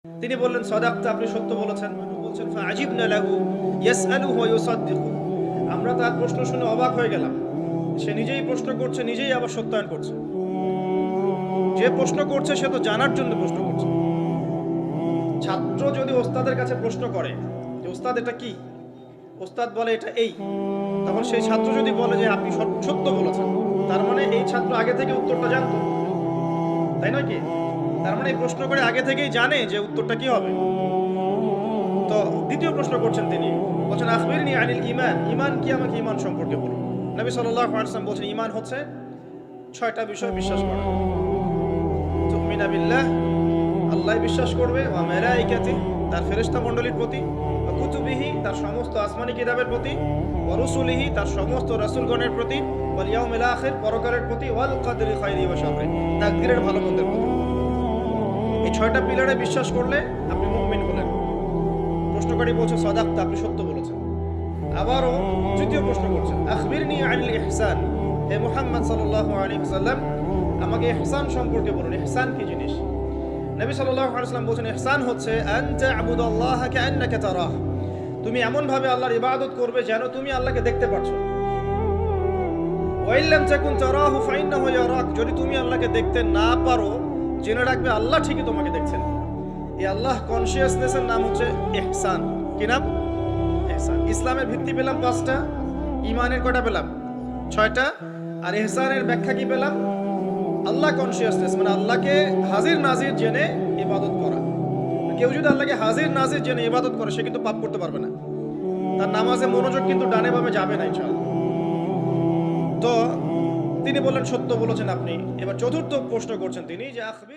তিনি বললেন, সাদাকতা, আপনি সত্য বলেছেন। বলছেন, ফাআজিবনা লাহু ইয়াসআলুহু ওয়া ইউসাদ্দিকু। আমরা তার প্রশ্ন শুনে অবাক হয়ে গেলাম। সে নিজেই প্রশ্ন করছে, নিজেই আবার সত্যায়ন করছে। যে প্রশ্ন করছে সে তো জানার জন্য প্রশ্ন করছে। ছাত্র যদি ওস্তাদের কাছে প্রশ্ন করে যে ওস্তাদ এটা কি, ওস্তাদ বলে এটা এই, তখন সেই ছাত্র যদি বলে যে আপনি সত্য বলেছেন, তার মানে এই ছাত্র আগে থেকে উত্তরটা জানতো, তাই নয় কি? তার মানে এই প্রশ্ন করে আগে থেকেই জানে যে উত্তরটা কি হবে। তো দ্বিতীয় প্রশ্ন করছেন তিনি, বলছেন আখবিরনি আনিল ঈমান। ঈমান কি, আমাকে ঈমান সম্পর্কে বলুন। নবী সাল্লাল্লাহু আলাইহি ওয়াসাল্লাম বলছেন, ঈমান হচ্ছে 6টা বিষয় বিশ্বাস করা। তুমিনা বিল্লাহ, আল্লাহ বিশ্বাস করবে, ওয়া মালাইকাতিহি, তার ফেরেশতা মণ্ডলীর প্রতি, ওয়া কুতুবিহি, তার সমস্ত আসমানি কিতাবের প্রতি, ওয়া রুসুলিহি, তার সমস্ত রাসূলগণের প্রতি, ওয়াল ইয়াউমিল আখির, পরকালের প্রতি, ওয়াল কদরি খাইরি ওয়া শাররি, তাকদীরের ভালো মন্দের প্রতি। এই 6টা পিলারে বিশ্বাস করলে আপনি মুমিন হলেন। প্রশ্নকারী বলছে, সাদাকতা, আপনি সত্য বলেছেন। আবারও তৃতীয় প্রশ্ন করছেন, আখবিরনি আনিল ইহসান। হে মুহাম্মদ সাল্লাল্লাহু আলাইহি ওয়াসাল্লাম, আমাকে ইহসান সম্পর্কে বলুন। ইহসান কি জিনিস? নবী সাল্লাল্লাহু আলাইহি ওয়াসাল্লাম বলেছেন, ইহসান হচ্ছে আন তা'বুদাল্লাহা কাআন্নাকা তারাহ। তুমি এমন ভাবে আল্লাহর ইবাদত করবে যেন তুমি আল্লাহকে দেখতে পাচ্ছ। ওয়া ইল্লাম তাকুন তারাহু ফাইন্নাহু ইয়ারাক। যদি তুমি আল্লাহকে দেখতে না পারো, জেনে রাখবে আল্লাহ ঠিকই তোমাকে দেখছেন। এই আল্লাহ কনসিয়াসনেসের নাম হচ্ছে ইহসান। কি নাম? ইহসান। ইসলামের ভিত্তি পেলাম 5টা, ঈমানের কয়টা পেলাম? 6টা। আর ইহসানের ব্যাখ্যা কি পেলাম? আল্লাহ কনসিয়াসনেস, মানে আল্লাহকে হাজির নাজির জেনে ইবাদত করা। কেউ যদি আল্লাহকে হাজির নাজির জেনে ইবাদত করে, সে কিন্তু পাপ করতে পারবে না। তার নামাজে মনোযোগ কিন্তু ডানে বামে যাবে না ইনশাআল্লাহ। তো তিনি বললেন, সত্য বলেছেন আপনি। এবার চতুর্থ প্রশ্ন করছেন তিনি যে আখবির